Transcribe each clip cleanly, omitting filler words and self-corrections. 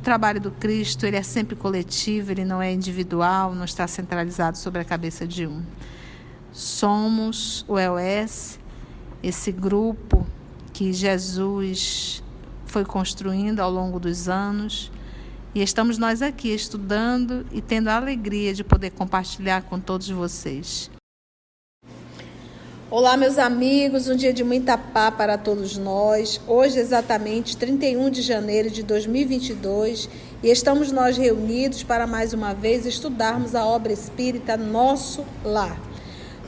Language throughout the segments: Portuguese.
trabalho do Cristo, ele é sempre coletivo, ele não é individual, não está centralizado sobre a cabeça de um. Somos o EOS, esse grupo que Jesus foi construindo ao longo dos anos, e estamos nós aqui estudando e tendo a alegria de poder compartilhar com todos vocês. Olá, meus amigos, um dia de muita paz para todos nós. Hoje, exatamente 31 de janeiro de 2022, e estamos nós reunidos para mais uma vez estudarmos a obra espírita Nosso Lar.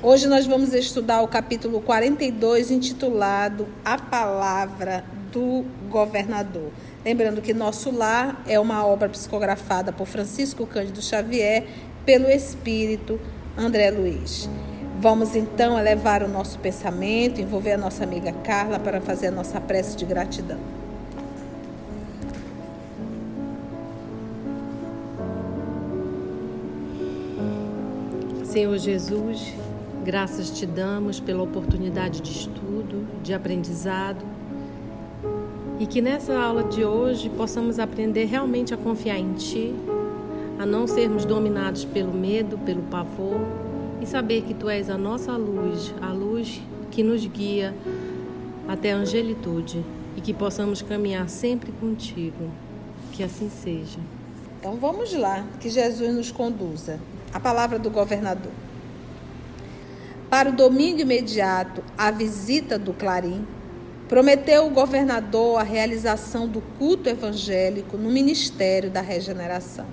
Hoje nós vamos estudar o capítulo 42, intitulado A Palavra do Governador. Lembrando que Nosso Lar é uma obra psicografada por Francisco Cândido Xavier, pelo Espírito André Luiz. Vamos então elevar o nosso pensamento, envolver a nossa amiga Carla para fazer a nossa prece de gratidão. Senhor Jesus, graças te damos pela oportunidade de estudo, de aprendizado, e que nessa aula de hoje possamos aprender realmente a confiar em Ti, a não sermos dominados pelo medo, pelo pavor, e saber que Tu és a nossa luz, a luz que nos guia até a angelitude, e que possamos caminhar sempre contigo. Que assim seja. Então vamos lá, que Jesus nos conduza. A palavra do governador. Para o domingo imediato, a visita do Clarim, prometeu o governador a realização do culto evangélico no Ministério da Regeneração.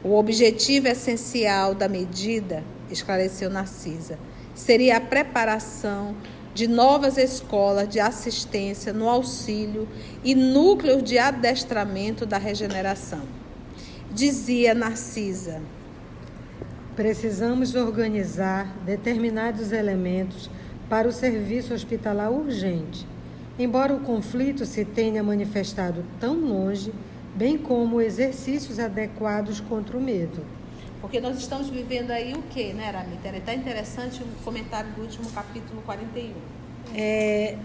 O objetivo essencial da medida, esclareceu Narcisa, seria a preparação de novas escolas de assistência no auxílio e núcleos de adestramento da regeneração. Dizia Narcisa: precisamos organizar determinados elementos para o serviço hospitalar urgente, embora o conflito se tenha manifestado tão longe, bem como exercícios adequados contra o medo. Porque nós estamos vivendo aí o quê, né, Aramita? Está interessante o comentário do último capítulo 41. É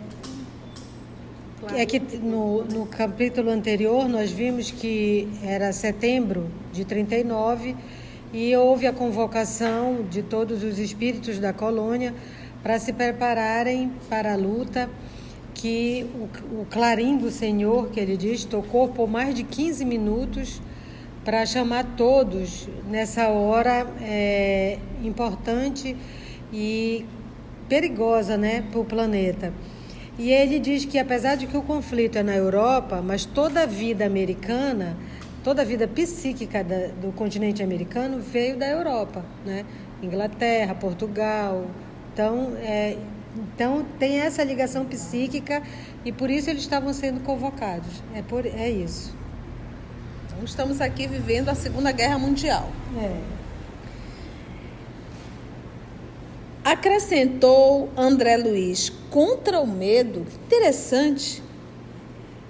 que no capítulo anterior nós vimos que era setembro de 39 e houve a convocação de todos os espíritos da colônia para se prepararem para a luta, que o clarim do Senhor, que ele diz, tocou por mais de 15 minutos para chamar todos nessa hora importante e perigosa, né, para o planeta. E ele diz que apesar de que o conflito é na Europa, mas toda a vida americana, toda a vida psíquica do continente americano veio da Europa, né? Inglaterra, Portugal. Então tem essa ligação psíquica e por isso eles estavam sendo convocados. É isso. Então, estamos aqui vivendo a Segunda Guerra Mundial. Acrescentou André Luiz, contra o medo. Interessante.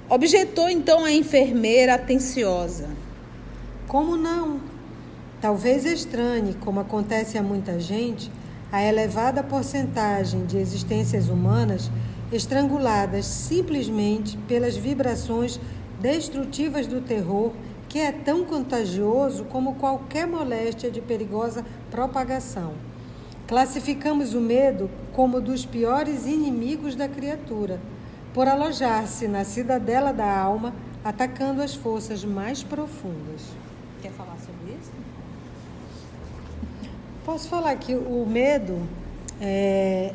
Objetou então a enfermeira atenciosa. Como não? Talvez estranhe, como acontece a muita gente, a elevada porcentagem de existências humanas estranguladas simplesmente pelas vibrações destrutivas do terror, que é tão contagioso como qualquer moléstia de perigosa propagação. Classificamos o medo como dos piores inimigos da criatura, por alojar-se na cidadela da alma, atacando as forças mais profundas. Quer falar sobre isso? Posso falar que o medo é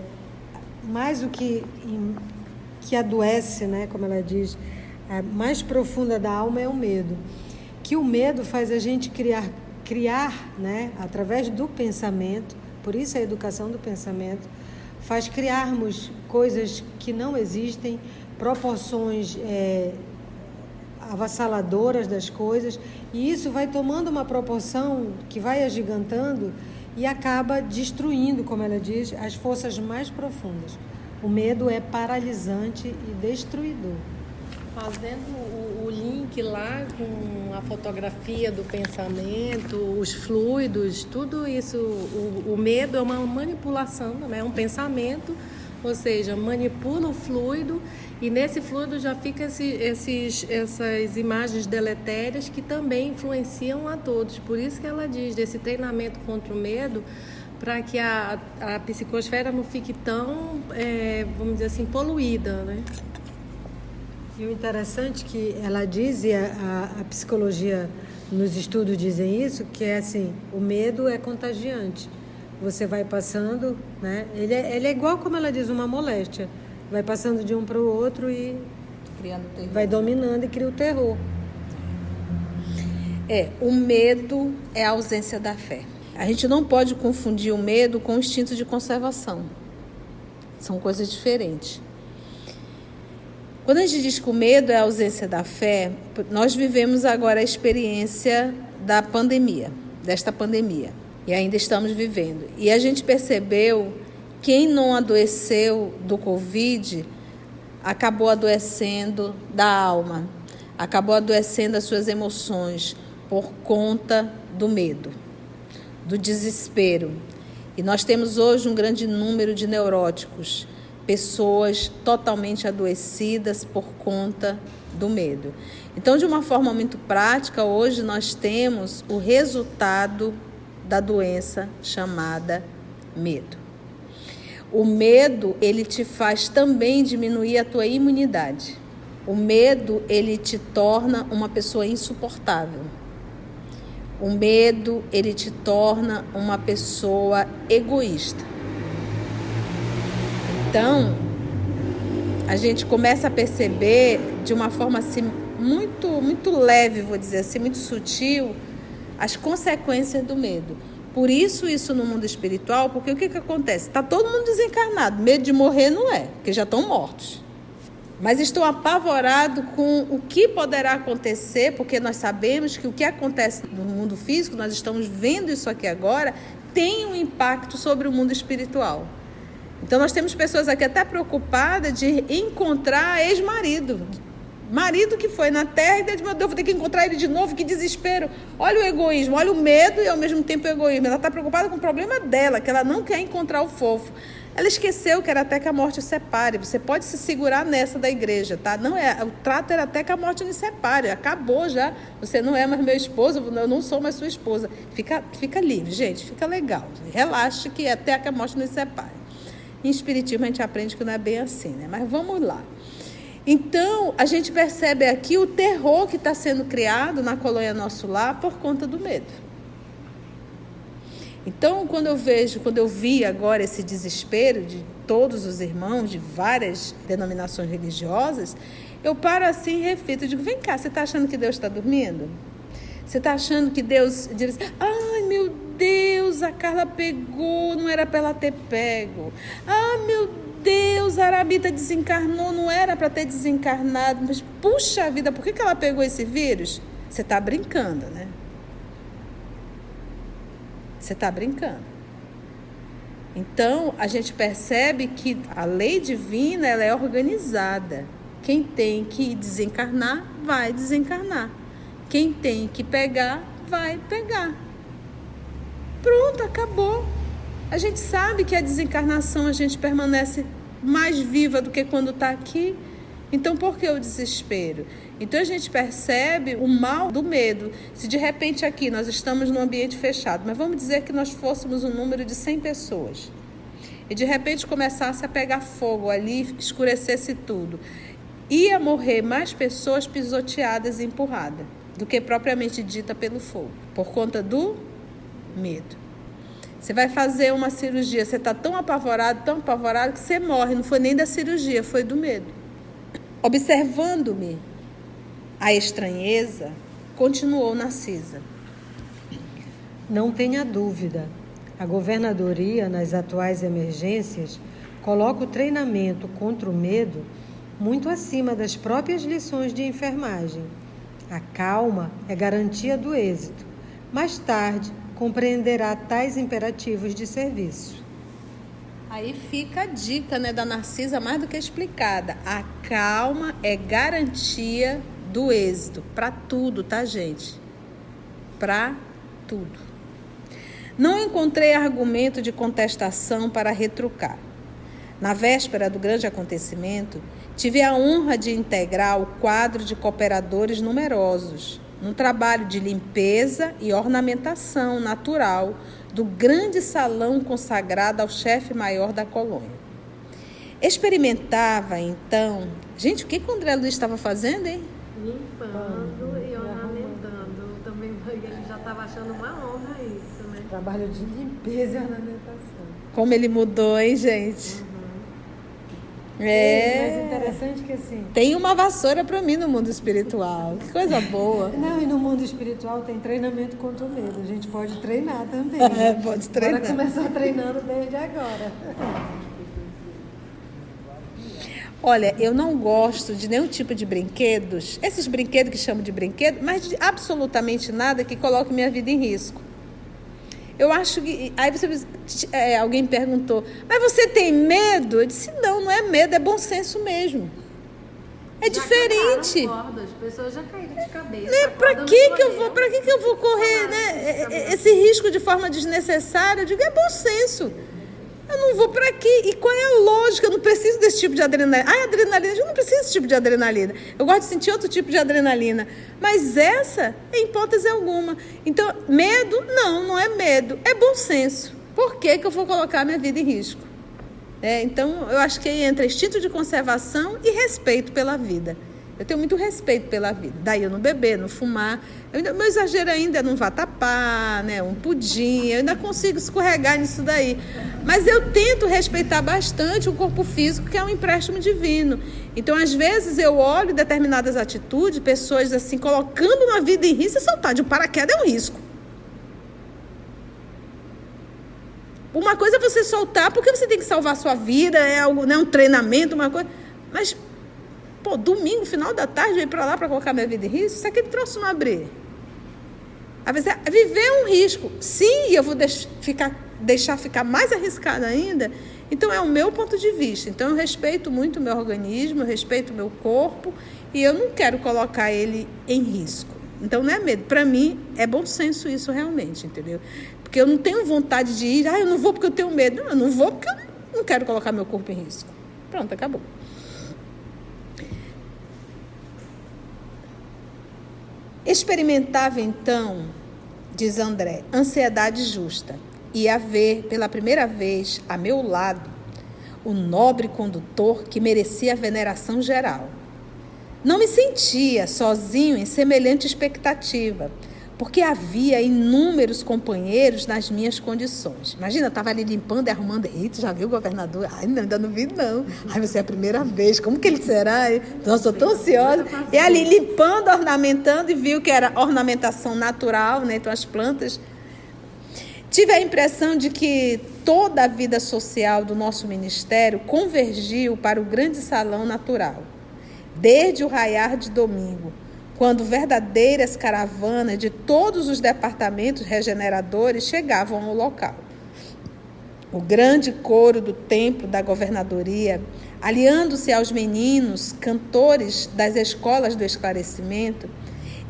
mais o que adoece, né, como ela diz, a mais profunda da alma é o medo. Que o medo faz a gente criar, né, através do pensamento, por isso a educação do pensamento, faz criarmos coisas que não existem, proporções avassaladoras das coisas, e isso vai tomando uma proporção que vai agigantando e acaba destruindo, como ela diz, as forças mais profundas. O medo é paralisante e destruidor. Fazendo o link lá com a fotografia do pensamento, os fluidos, tudo isso, o medo é uma manipulação, né? É um pensamento ou seja, manipula o fluido e nesse fluido já fica essas imagens deletérias que também influenciam a todos. Por isso que ela diz desse treinamento contra o medo, para que a psicosfera não fique tão, vamos dizer assim, poluída, né? E o interessante que ela diz, e a psicologia nos estudos dizem isso, que é assim, o medo é contagiante. Você vai passando, né? Ele é igual, como ela diz, uma moléstia. Vai passando de um para o outro e vai dominando e cria o terror. O medo é a ausência da fé. A gente não pode confundir o medo com o instinto de conservação. São coisas diferentes. Quando a gente diz que o medo é a ausência da fé, nós vivemos agora a experiência desta pandemia. E ainda estamos vivendo. E a gente percebeu, quem não adoeceu do Covid, acabou adoecendo da alma, acabou adoecendo das suas emoções por conta do medo, do desespero. E nós temos hoje um grande número de neuróticos, pessoas totalmente adoecidas por conta do medo. Então, de uma forma muito prática, hoje nós temos o resultado da doença chamada medo. O medo, ele te faz também diminuir a tua imunidade. O medo, ele te torna uma pessoa insuportável. O medo, ele te torna uma pessoa egoísta. Então, a gente começa a perceber de uma forma assim, muito leve, vou dizer assim, muito sutil, as consequências do medo. Por isso no mundo espiritual, porque o que acontece? Está todo mundo desencarnado, medo de morrer não é, porque já estão mortos. Mas estão apavorados com o que poderá acontecer, porque nós sabemos que o que acontece no mundo físico, nós estamos vendo isso aqui agora, tem um impacto sobre o mundo espiritual. Então nós temos pessoas aqui até preocupadas de encontrar ex-marido. Marido que foi na terra e diz, meu Deus, vou ter que encontrar ele de novo, que desespero. Olha o egoísmo, olha o medo e ao mesmo tempo o egoísmo. Ela está preocupada com o problema dela, que ela não quer encontrar o fofo. Ela esqueceu que era até que a morte o separe. Você pode se segurar nessa da igreja, tá? Não é, o trato era até que a morte nos separe. Acabou já. Você não é mais meu esposo, eu não sou mais sua esposa. Fica livre, gente, fica legal. Relaxe que até que a morte nos separe. Em espiritismo a gente aprende que não é bem assim, né? Mas vamos lá. Então, a gente percebe aqui o terror que está sendo criado na colônia Nosso Lar por conta do medo. Então, quando eu vi agora esse desespero de todos os irmãos de várias denominações religiosas, eu paro assim e reflito, digo, vem cá, você está achando que Deus está dormindo? Você está achando que Deus diz, ai meu Deus, a Carla pegou, não era para ela ter pego. Ah, meu Deus, a Arabita desencarnou, não era para ter desencarnado. Mas, puxa vida, por que ela pegou esse vírus? Você está brincando, né? Você está brincando. Então, a gente percebe que a lei divina, ela é organizada. Quem tem que desencarnar, vai desencarnar. Quem tem que pegar, vai pegar. Pronto, acabou. A gente sabe que a desencarnação, a gente permanece mais viva do que quando está aqui. Então, por que o desespero? Então, a gente percebe o mal do medo. Se de repente aqui nós estamos num ambiente fechado, mas vamos dizer que nós fôssemos um número de 100 pessoas e de repente começasse a pegar fogo ali, escurecesse tudo, ia morrer mais pessoas pisoteadas e empurradas do que propriamente dita pelo fogo, por conta do medo. Você vai fazer uma cirurgia, você está tão apavorado que você morre. Não foi nem da cirurgia, foi do medo. Observando-me a estranheza, continuou Narcisa. Não tenha dúvida, a governadoria, nas atuais emergências, coloca o treinamento contra o medo muito acima das próprias lições de enfermagem. A calma é garantia do êxito. Mais tarde, compreenderá tais imperativos de serviço. Aí fica a dica, né, da Narcisa mais do que explicada. A calma é garantia do êxito. Para tudo, tá, gente? Para tudo. Não encontrei argumento de contestação para retrucar. Na véspera do grande acontecimento, tive a honra de integrar o quadro de cooperadores numerosos, num trabalho de limpeza e ornamentação natural do grande salão consagrado ao chefe maior da colônia. Experimentava, então... Gente, o que o André Luiz estava fazendo, hein? Limpando e ornamentando. Também ele já estava achando uma honra isso, né? Trabalho de limpeza e ornamentação. Como ele mudou, hein, gente? Mas interessante que assim... Tem uma vassoura para mim no mundo espiritual. Que coisa boa. Não, e no mundo espiritual tem treinamento contra o medo. A gente pode treinar também. Pode treinar. Bora começar treinando desde agora. Olha, eu não gosto de nenhum tipo de brinquedos, esses brinquedos que chamam de brinquedo, mas de absolutamente nada que coloque minha vida em risco. Eu acho que... Aí alguém perguntou, mas você tem medo? Eu disse, não é medo, é bom senso mesmo. É diferente. As pessoas já caíram de cabeça. Né? Para que eu vou correr, né? Esse risco de forma desnecessária? Eu digo, é bom senso. Eu não vou para aqui. E qual é a lógica? Eu não preciso desse tipo de adrenalina. Adrenalina, eu não preciso desse tipo de adrenalina. Eu gosto de sentir outro tipo de adrenalina. Mas essa, em hipótese alguma. Então, medo? Não é medo. É bom senso. Por que eu vou colocar minha vida em risco? Então, eu acho que aí entra instinto de conservação e respeito pela vida. Eu tenho muito respeito pela vida. Daí eu não beber, não fumar. Meu exagero ainda é não vatapá, né? Um pudim. Eu ainda consigo escorregar nisso daí. Mas eu tento respeitar bastante o corpo físico, que é um empréstimo divino. Então, às vezes, eu olho determinadas atitudes, pessoas assim, colocando uma vida em risco, e soltar de um paraquedas é um risco. Uma coisa é você soltar porque você tem que salvar a sua vida, é algo, né? Um treinamento, uma coisa. Mas... domingo, final da tarde, eu ir para lá para colocar minha vida em risco, isso aqui trouxe não abrir. Às vezes, viver é um risco. Sim, eu vou deixar ficar mais arriscado ainda. Então, é o meu ponto de vista. Então, eu respeito muito o meu organismo, eu respeito o meu corpo e eu não quero colocar ele em risco. Então, não é medo. Para mim, é bom senso isso realmente, entendeu? Porque eu não tenho vontade de ir, eu não vou porque eu tenho medo. Não, eu não vou porque eu não quero colocar meu corpo em risco. Pronto, acabou. Experimentava, então, diz André, ansiedade justa, e a ver, pela primeira vez, a meu lado, o nobre condutor que merecia a veneração geral. Não me sentia sozinho em semelhante expectativa, porque havia inúmeros companheiros nas minhas condições. Imagina, eu estava ali limpando e arrumando. Eita, já viu o governador? Ainda não vi, não. Vai ser a primeira vez. Como que ele será? Nossa, eu estou ansiosa. E ali limpando, ornamentando, e viu que era ornamentação natural, né? Então, as plantas. Tive a impressão de que toda a vida social do nosso ministério convergiu para o grande salão natural, desde o raiar de domingo, quando verdadeiras caravanas de todos os departamentos regeneradores chegavam ao local. O grande coro do templo da governadoria, aliando-se aos meninos, cantores das escolas do esclarecimento,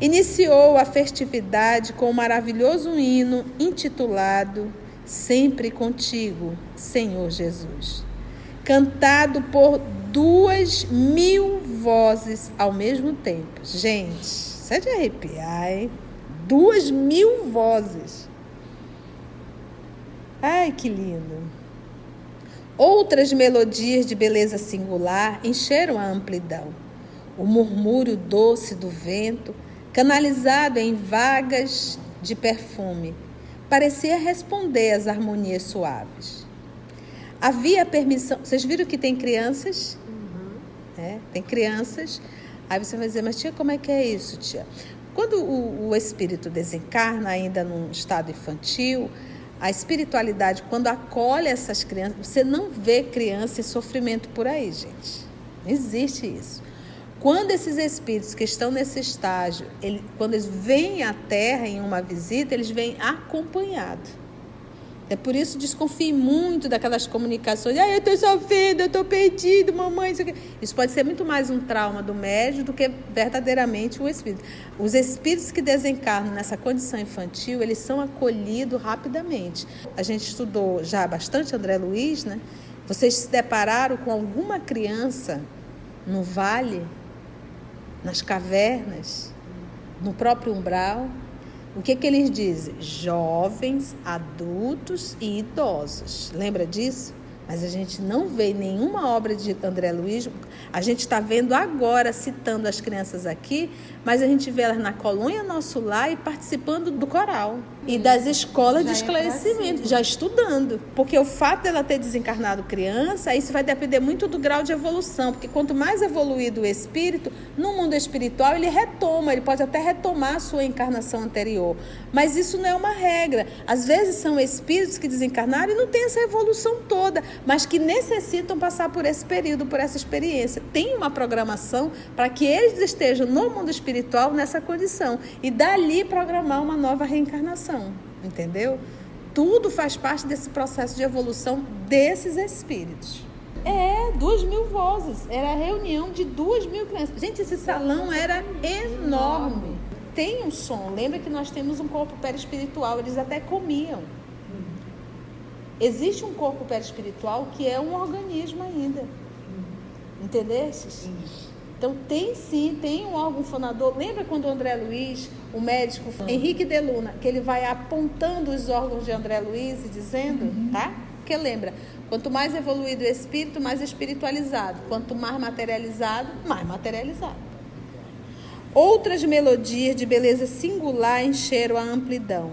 iniciou a festividade com o maravilhoso hino intitulado Sempre Contigo, Senhor Jesus, cantado por 2.000 vozes ao mesmo tempo. Gente, isso é de arrepiar, hein? 2.000 vozes. Ai, que lindo. Outras melodias de beleza singular encheram a amplidão. O murmúrio doce do vento, canalizado em vagas de perfume, parecia responder às harmonias suaves. Havia permissão... Vocês viram que tem crianças? Tem crianças. Aí você vai dizer, mas tia, como é que é isso, tia? Quando o espírito desencarna ainda num estado infantil, a espiritualidade, quando acolhe essas crianças, você não vê criança em sofrimento por aí, gente. Não existe isso. Quando esses espíritos que estão nesse estágio, quando eles vêm à Terra em uma visita, eles vêm acompanhados. É por isso desconfie muito daquelas comunicações. Eu estou sofrendo, eu estou perdido, mamãe. Isso pode ser muito mais um trauma do médium do que verdadeiramente o espírito. Os espíritos que desencarnam nessa condição infantil, eles são acolhidos rapidamente. A gente estudou já bastante André Luiz, né? Vocês se depararam com alguma criança no vale, nas cavernas, no próprio umbral? O que eles dizem? Jovens, adultos e idosos. Lembra disso? Mas a gente não vê nenhuma obra de André Luiz. A gente está vendo agora, citando as crianças aqui, mas a gente vê elas na Colônia Nosso Lar e participando do coral. E das escolas de esclarecimento, já estudando. Porque o fato dela ter desencarnado criança, isso vai depender muito do grau de evolução. Porque quanto mais evoluído o espírito, no mundo espiritual ele retoma, ele pode até retomar a sua encarnação anterior. Mas isso não é uma regra. Às vezes são espíritos que desencarnaram e não têm essa evolução toda, mas que necessitam passar por esse período, por essa experiência. Tem uma programação para que eles estejam no mundo espiritual nessa condição. E dali programar uma nova reencarnação. Entendeu? Tudo faz parte desse processo de evolução desses espíritos. 2.000 vozes. Era a reunião de 2.000 crianças. Gente, esse salão era enorme. Tem um som. Lembra que nós temos um corpo perispiritual. Eles até comiam. Existe um corpo perispiritual que é um organismo ainda. Entendestes? Então tem um órgão fonador. Lembra quando o André Luiz, o médico Henrique de Luna, que ele vai apontando os órgãos de André Luiz e dizendo, tá? Porque lembra, quanto mais evoluído o espírito, mais espiritualizado. Quanto mais materializado, mais materializado. Outras melodias de beleza singular encheram a amplidão.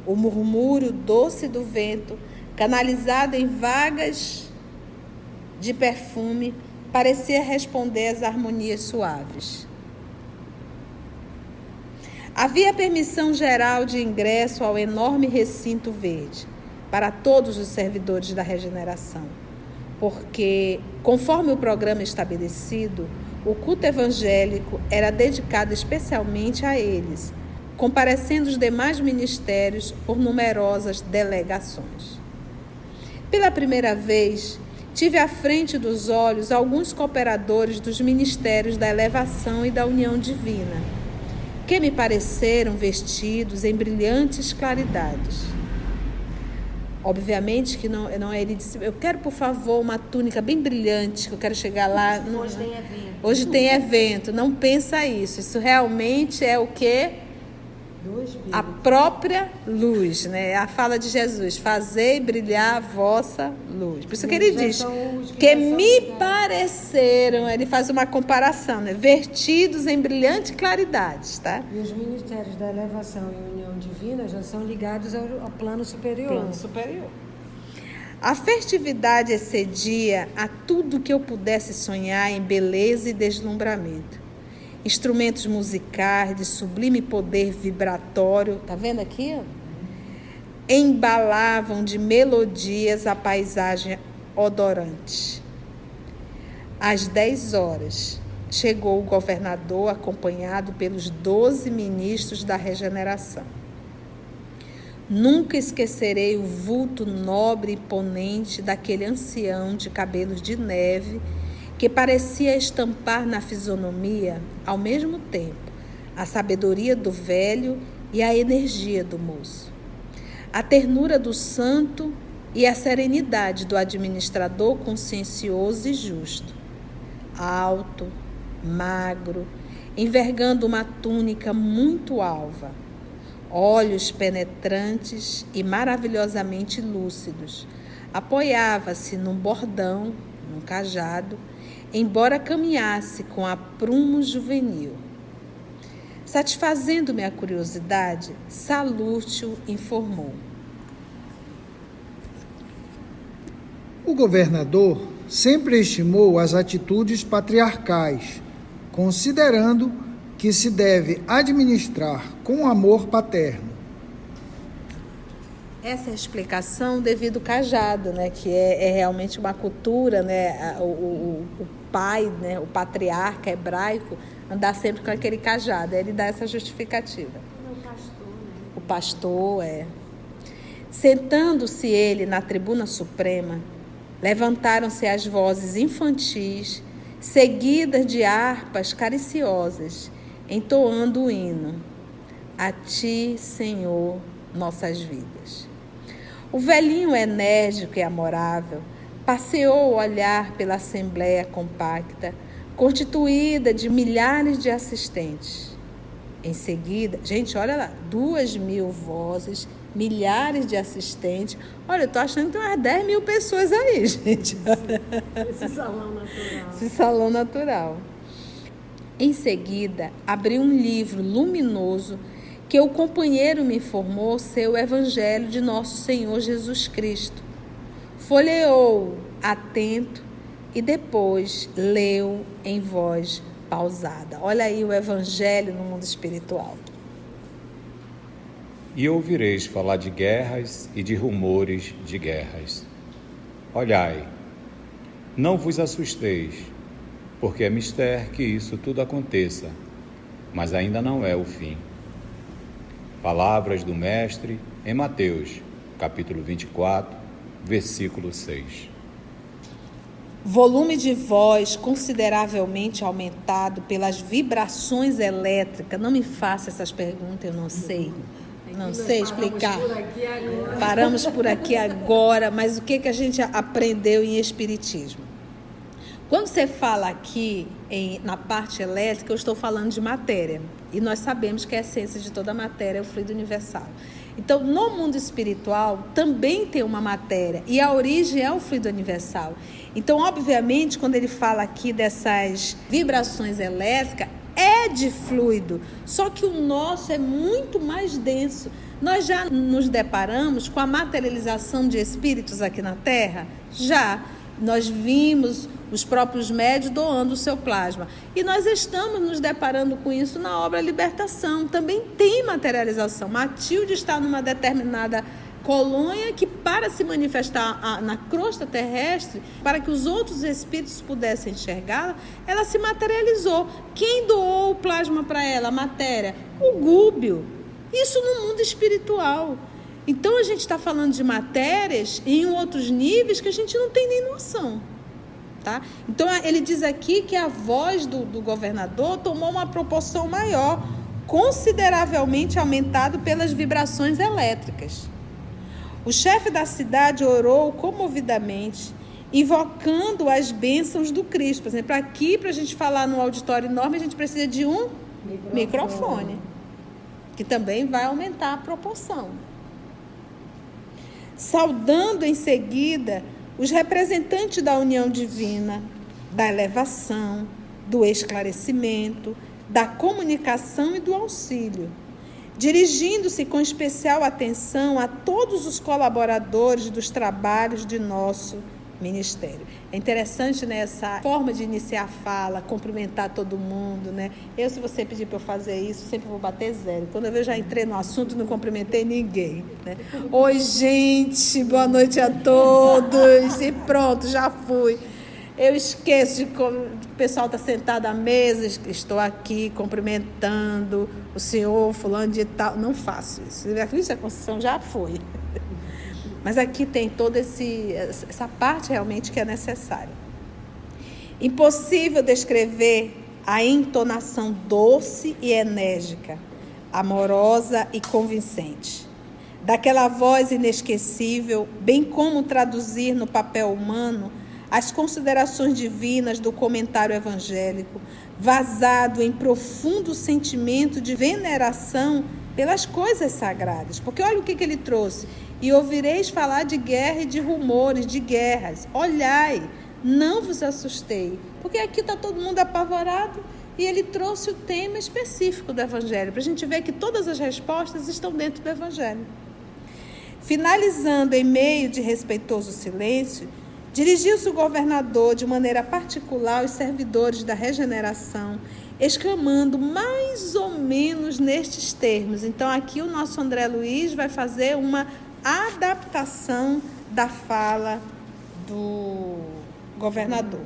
O murmúrio doce do vento, canalizado em vagas de perfume, parecia responder às harmonias suaves. Havia permissão geral de ingresso ao enorme recinto verde para todos os servidores da regeneração, porque, conforme o programa estabelecido, o culto evangélico era dedicado especialmente a eles, comparecendo os demais ministérios por numerosas delegações. Pela primeira vez, tive à frente dos olhos alguns cooperadores dos ministérios da elevação e da união divina, que me pareceram vestidos em brilhantes claridades. Obviamente que não ele disse, eu quero, por favor, uma túnica bem brilhante, que eu quero chegar lá. Hoje tem evento. Hoje tem evento. Não pensa isso. Isso realmente é o quê? A própria luz, né? A fala de Jesus, fazei brilhar a vossa luz. Por isso que ele diz que me pareceram, ele faz uma comparação, né? Vertidos em brilhante claridade, tá? E os ministérios da elevação e união divina já são ligados ao plano superior. Plano superior. A festividade excedia a tudo que eu pudesse sonhar em beleza e deslumbramento. Instrumentos musicais de sublime poder vibratório, tá vendo aqui? Embalavam de melodias a paisagem odorante. Às 10 horas, chegou o governador acompanhado pelos 12 ministros da regeneração. Nunca esquecerei o vulto nobre e imponente daquele ancião de cabelos de neve que parecia estampar na fisionomia, ao mesmo tempo, a sabedoria do velho e a energia do moço, a ternura do santo e a serenidade do administrador consciencioso e justo. Alto, magro, envergando uma túnica muito alva, olhos penetrantes e maravilhosamente lúcidos, apoiava-se num bordão, num cajado, embora caminhasse com aprumo juvenil. Satisfazendo-me a curiosidade, Salúcio informou. O governador sempre estimou as atitudes patriarcais, considerando que se deve administrar com amor paterno. Essa é a explicação devido ao cajado, né, que é realmente uma cultura, né, o pai, né, o patriarca hebraico, andar sempre com aquele cajado. Ele dá essa justificativa. O pastor, né? O pastor, Sentando-se ele na tribuna suprema, levantaram-se as vozes infantis, seguidas de harpas cariciosas, entoando o hino: A ti, Senhor, nossas vidas. O velhinho enérgico e amorável passeou o olhar pela assembleia compacta, constituída de milhares de assistentes. Em seguida, gente, olha lá, 2.000 vozes, milhares de assistentes. Olha, eu estou achando que tem umas 10.000 pessoas aí, gente. Esse salão natural. Esse salão natural. Em seguida, abri um livro luminoso que o companheiro me informou ser o Evangelho de nosso Senhor Jesus Cristo. Folheou atento e depois leu em voz pausada. Olha aí o Evangelho no mundo espiritual. E ouvireis falar de guerras e de rumores de guerras. Olhai, não vos assusteis, porque é mister que isso tudo aconteça, mas ainda não é o fim. Palavras do Mestre em Mateus, capítulo 24, versículo 6. Volume de voz consideravelmente aumentado pelas vibrações elétricas. Não me faça essas perguntas, eu não sei. Não sei explicar. Paramos por aqui agora, mas o que a gente aprendeu em Espiritismo? Quando você fala aqui na parte elétrica, eu estou falando de matéria. E nós sabemos que a essência de toda matéria é o fluido universal. Então, no mundo espiritual, também tem uma matéria. E a origem é o fluido universal. Então, obviamente, quando ele fala aqui dessas vibrações elétricas, é de fluido. Só que o nosso é muito mais denso. Nós já nos deparamos com a materialização de espíritos aqui na Terra? Já. Nós vimos os próprios médios doando o seu plasma. E nós estamos nos deparando com isso na obra Libertação. Também tem materialização. Matilde está numa determinada colônia que, para se manifestar na crosta terrestre, para que os outros espíritos pudessem enxergá-la, ela se materializou. Quem doou o plasma para ela, a matéria? O Gúbio. Isso no mundo espiritual. Então, a gente está falando de matérias em outros níveis que a gente não tem nem noção. Tá? Então, ele diz aqui que a voz do governador tomou uma proporção maior, consideravelmente aumentado pelas vibrações elétricas. O chefe da cidade orou comovidamente, invocando as bênçãos do Cristo. Por exemplo, aqui, para a gente falar no auditório enorme, a gente precisa de um microfone, que também vai aumentar a proporção. Saudando em seguida os representantes da união divina, da elevação, do esclarecimento, da comunicação e do auxílio, dirigindo-se com especial atenção a todos os colaboradores dos trabalhos de nosso ministério. É interessante, né, essa forma de iniciar a fala, cumprimentar todo mundo, né? Eu, se você pedir para eu fazer isso, sempre vou bater 0. Quando eu já entrei no assunto, não cumprimentei ninguém, né? Oi, gente, boa noite a todos. E pronto, já fui. Eu esqueço de o pessoal está sentado à mesa, estou aqui cumprimentando o senhor fulano de tal. Não faço isso. A Conceição já foi. Mas aqui tem toda essa parte realmente que é necessária. Impossível descrever a entonação doce e enérgica, amorosa e convincente, daquela voz inesquecível, bem como traduzir no papel humano as considerações divinas do comentário evangélico, vazado em profundo sentimento de veneração pelas coisas sagradas. Porque olha o que ele trouxe. E ouvireis falar de guerra e de rumores de guerras. Olhai, não vos assustei. Porque aqui está todo mundo apavorado e ele trouxe o tema específico do Evangelho, para a gente ver que todas as respostas estão dentro do Evangelho. Finalizando em meio de respeitoso silêncio, dirigiu-se o governador de maneira particular aos servidores da regeneração, exclamando mais ou menos nestes termos. Então aqui o nosso André Luiz vai fazer uma adaptação da fala do governador.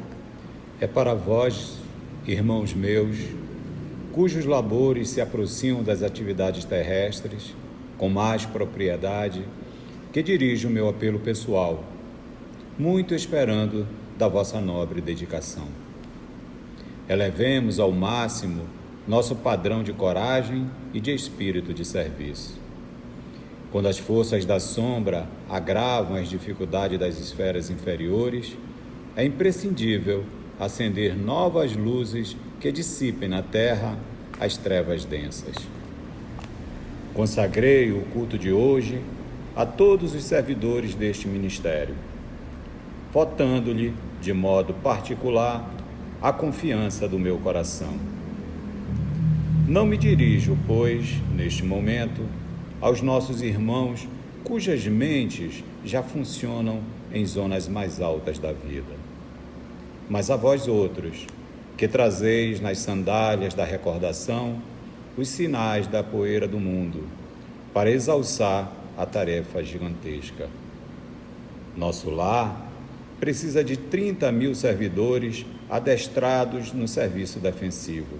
É para vós, irmãos meus, cujos labores se aproximam das atividades terrestres, com mais propriedade, que dirijo o meu apelo pessoal, muito esperando da vossa nobre dedicação. Elevemos ao máximo nosso padrão de coragem e de espírito de serviço. Quando as forças da sombra agravam as dificuldades das esferas inferiores, é imprescindível acender novas luzes que dissipem na terra as trevas densas. Consagrei o culto de hoje a todos os servidores deste ministério, votando-lhe, de modo particular, a confiança do meu coração. Não me dirijo, pois, neste momento, aos nossos irmãos cujas mentes já funcionam em zonas mais altas da vida, mas a vós outros, que trazeis nas sandálias da recordação os sinais da poeira do mundo, para exalçar a tarefa gigantesca. Nosso lar precisa de 30.000 servidores adestrados no serviço defensivo.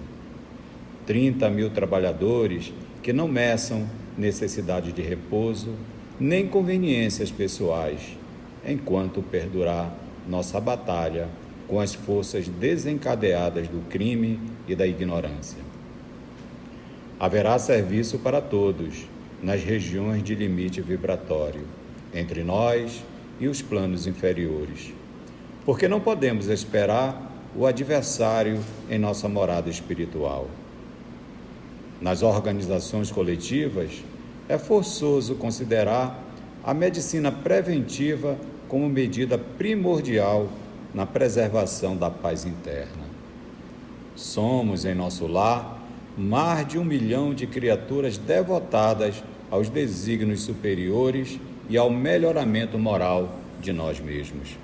30.000 trabalhadores que não meçam necessidade de repouso nem conveniências pessoais, enquanto perdurar nossa batalha com as forças desencadeadas do crime e da ignorância. Haverá serviço para todos nas regiões de limite vibratório, entre nós e os planos inferiores, porque não podemos esperar o adversário em nossa morada espiritual. Nas organizações coletivas, é forçoso considerar a medicina preventiva como medida primordial na preservação da paz interna. Somos, em nosso lar, mais de 1 milhão de criaturas devotadas aos desígnios superiores e ao melhoramento moral de nós mesmos.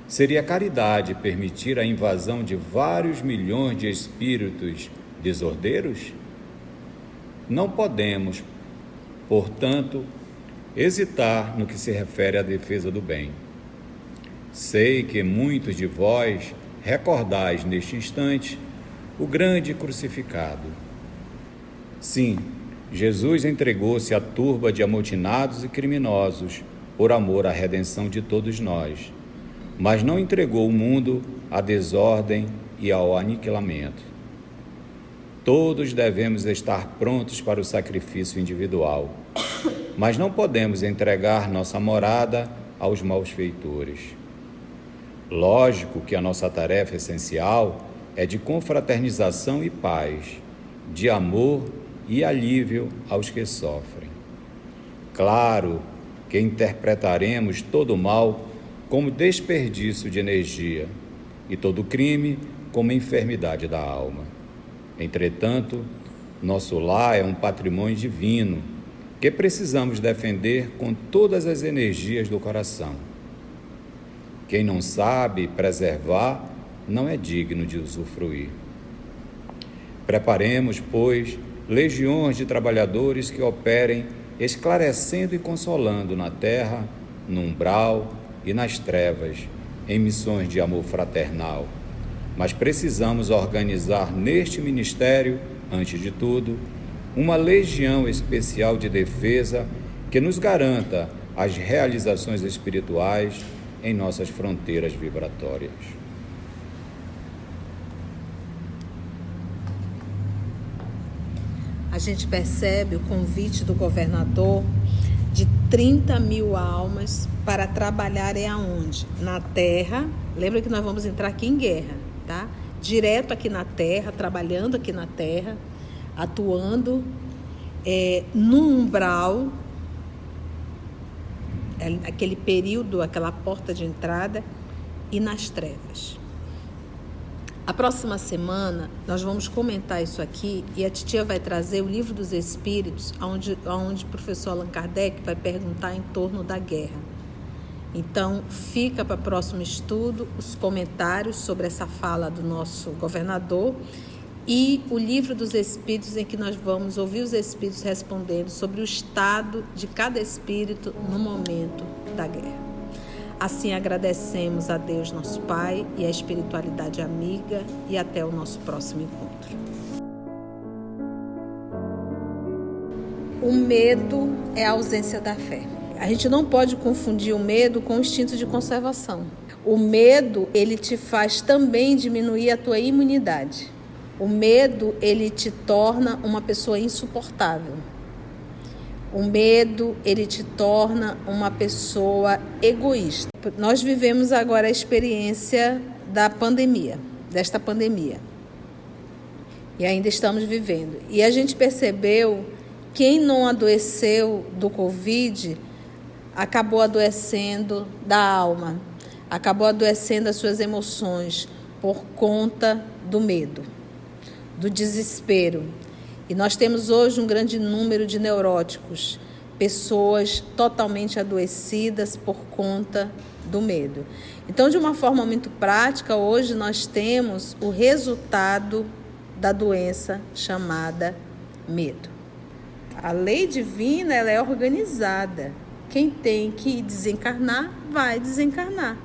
Seria caridade permitir a invasão de vários milhões de espíritos desordeiros? Não podemos, portanto, hesitar no que se refere à defesa do bem. Sei que muitos de vós recordais neste instante o grande crucificado. Sim, Jesus entregou-se à turba de amotinados e criminosos por amor à redenção de todos nós, mas não entregou o mundo à desordem e ao aniquilamento. Todos devemos estar prontos para o sacrifício individual, mas não podemos entregar nossa morada aos malfeitores. Lógico que a nossa tarefa essencial é de confraternização e paz, de amor e alívio aos que sofrem. Claro que interpretaremos todo mal como desperdício de energia e todo crime como enfermidade da alma. Entretanto, nosso lar é um patrimônio divino que precisamos defender com todas as energias do coração. Quem não sabe preservar não é digno de usufruir. Preparemos, pois, legiões de trabalhadores que operem esclarecendo e consolando na terra, no umbral e nas trevas, em missões de amor fraternal. Mas precisamos organizar neste ministério, antes de tudo, uma legião especial de defesa que nos garanta as realizações espirituais em nossas fronteiras vibratórias. A gente percebe o convite do governador de 30.000 almas para trabalharem aonde? Na terra. Lembra que nós vamos entrar aqui em guerra, tá? Direto aqui na terra, trabalhando aqui na terra, atuando no umbral, aquele período, aquela porta de entrada, e nas trevas. A próxima semana nós vamos comentar isso aqui e a titia vai trazer o Livro dos Espíritos, onde o professor Allan Kardec vai perguntar em torno da guerra. Então, fica para o próximo estudo os comentários sobre essa fala do nosso governador e o Livro dos Espíritos, em que nós vamos ouvir os Espíritos respondendo sobre o estado de cada espírito no momento da guerra. Assim agradecemos a Deus, nosso Pai, e a espiritualidade amiga, e até o nosso próximo encontro. O medo é a ausência da fé. A gente não pode confundir o medo com o instinto de conservação. O medo, ele te faz também diminuir a tua imunidade. O medo, ele te torna uma pessoa insuportável. O medo, ele te torna uma pessoa egoísta. Nós vivemos agora a experiência desta pandemia. E ainda estamos vivendo. E a gente percebeu que quem não adoeceu do Covid acabou adoecendo da alma, acabou adoecendo as suas emoções por conta do medo, do desespero. E nós temos hoje um grande número de neuróticos, pessoas totalmente adoecidas por conta do medo. Então, de uma forma muito prática, hoje nós temos o resultado da doença chamada medo. A lei divina, ela é organizada. Quem tem que desencarnar, vai desencarnar.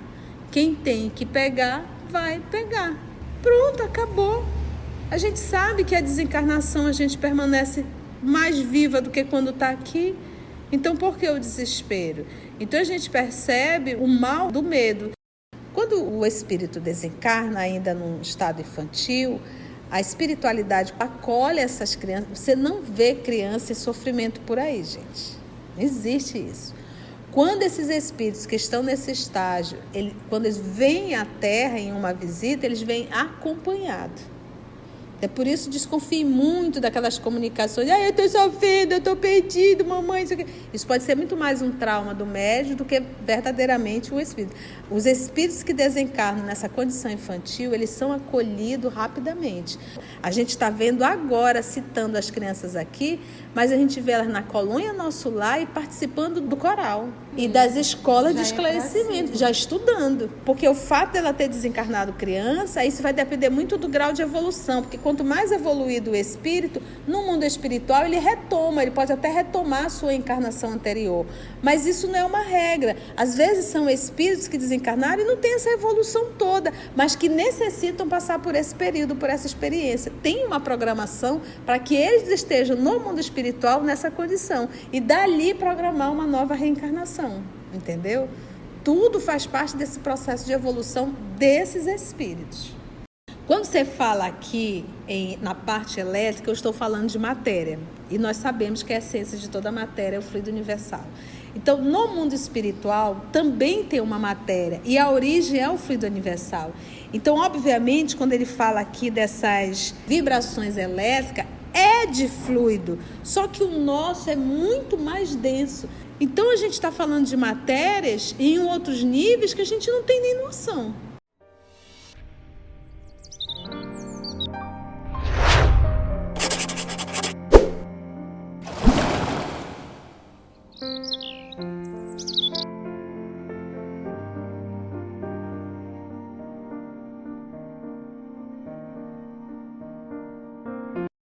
Quem tem que pegar, vai pegar. Pronto, acabou. A gente sabe que a desencarnação a gente permanece mais viva do que quando está aqui. Então, por que o desespero? Então, a gente percebe o mal do medo. Quando o espírito desencarna ainda num estado infantil, a espiritualidade acolhe essas crianças. Você não vê criança em sofrimento por aí, gente. Não existe isso. Quando esses espíritos que estão nesse estágio, quando eles vêm à Terra em uma visita, eles vêm acompanhados. É por isso desconfie muito daquelas comunicações. Eu estou sofrendo, eu estou perdido, mamãe. Isso pode ser muito mais um trauma do médium do que verdadeiramente o espírito. Os espíritos que desencarnam nessa condição infantil, eles são acolhidos rapidamente. A gente está vendo agora, citando as crianças aqui, mas a gente vê elas na colônia Nosso Lar e participando do coral. E das escolas de esclarecimento, já estudando. Porque o fato dela ter desencarnado criança, isso vai depender muito do grau de evolução. Porque quanto mais evoluído o espírito, no mundo espiritual ele retoma, ele pode até retomar a sua encarnação anterior. Mas isso não é uma regra. Às vezes são espíritos que desencarnaram e não têm essa evolução toda, mas que necessitam passar por esse período, por essa experiência. Tem uma programação para que eles estejam no mundo espiritual nessa condição. E dali programar uma nova reencarnação. Entendeu? Tudo faz parte desse processo de evolução desses espíritos. Quando você fala aqui na parte elétrica, eu estou falando de matéria. E nós sabemos que a essência de toda matéria é o fluido universal. Então, no mundo espiritual, também tem uma matéria. E a origem é o fluido universal. Então, obviamente, quando ele fala aqui dessas vibrações elétricas, é de fluido. Só que o nosso é muito mais denso. Então, a gente está falando de matérias em outros níveis que a gente não tem nem noção.